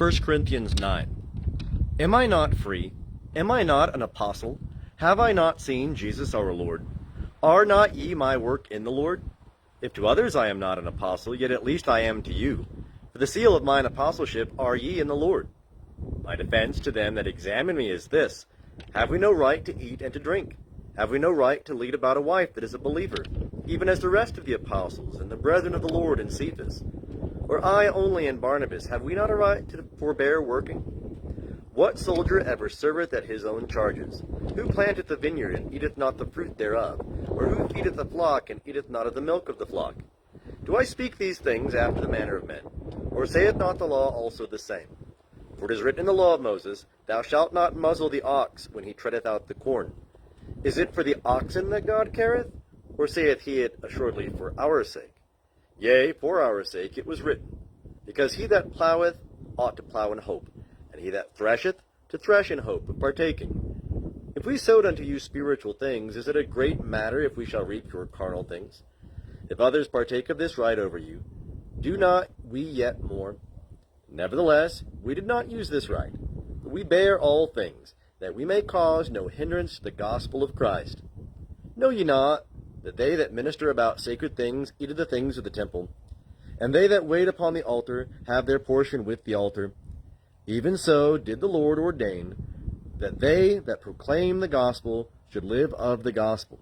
1 Corinthians 9. Am I not free? Am I not an apostle? Have I not seen Jesus our Lord? Are not ye my work in the Lord? If to others I am not an apostle, yet at least I am to you. For the seal of mine apostleship are ye in the Lord. My defense to them that examine me is this: have we no right to eat and to drink? Have we no right to lead about a wife that is a believer, even as the rest of the apostles and the brethren of the Lord and Cephas? Or I only and Barnabas, have we not a right to forbear working? What soldier ever serveth at his own charges? Who planteth the vineyard, and eateth not the fruit thereof? Or who feedeth the flock, and eateth not of the milk of the flock? Do I speak these things after the manner of men? Or saith not the law also the same? For it is written in the law of Moses, Thou shalt not muzzle the ox when he treadeth out the corn. Is it for the oxen that God careth? Or saith he it assuredly for our sake? Yea, for our sake it was written, Because he that ploweth ought to plow in hope, and he that thresheth to thresh in hope of partaking. If we sowed unto you spiritual things, is it a great matter if we shall reap your carnal things? If others partake of this right over you, do not we yet more? Nevertheless, we did not use this right, but we bear all things, that we may cause no hindrance to the gospel of Christ. Know ye not that they that minister about sacred things eat of the things of the temple, and they that wait upon the altar have their portion with the altar? Even so did the Lord ordain that they that proclaim the gospel should live of the gospel.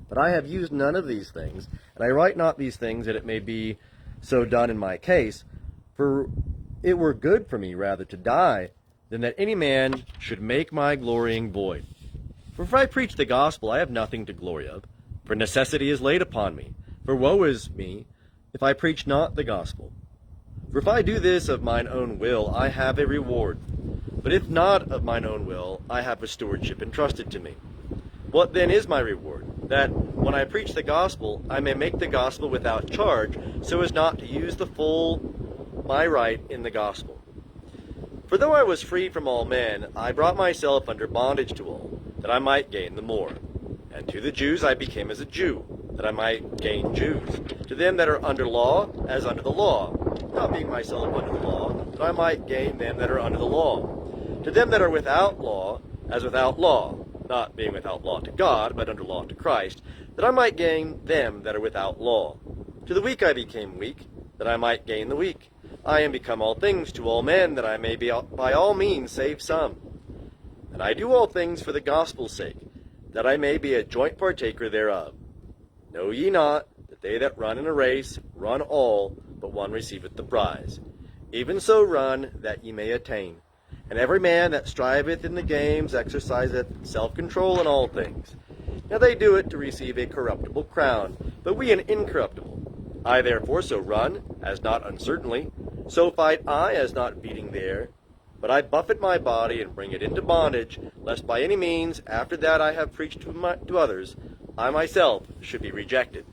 But I have used none of these things, and I write not these things that it may be so done in my case, for it were good for me rather to die than that any man should make my glorying void. For if I preach the gospel, I have nothing to glory of, for necessity is laid upon me. For woe is me, if I preach not the gospel. For if I do this of mine own will, I have a reward. But if not of mine own will, I have a stewardship entrusted to me. What then is my reward? That, when I preach the gospel, I may make the gospel without charge, so as not to use the full my right in the gospel. For though I was free from all men, I brought myself under bondage to all, that I might gain the more. And to the Jews I became as a Jew, that I might gain Jews. To them that are under law, as under the law, not being myself under the law, that I might gain them that are under the law. To them that are without law, as without law, not being without law to God, but under law to Christ, that I might gain them that are without law. To the weak I became weak, that I might gain the weak. I am become all things to all men, that I may be by all means save some. And I do all things for the gospel's sake, that I may be a joint partaker thereof. Know ye not that they that run in a race run all, but one receiveth the prize? Even so run, that ye may attain. And every man that striveth in the games exerciseth self-control in all things. Now they do it to receive a corruptible crown, but we an incorruptible. I therefore so run, as not uncertainly, so fight I, as not beating the air. But I buffet my body and bring it into bondage, lest by any means, after that I have preached to others, I myself should be rejected.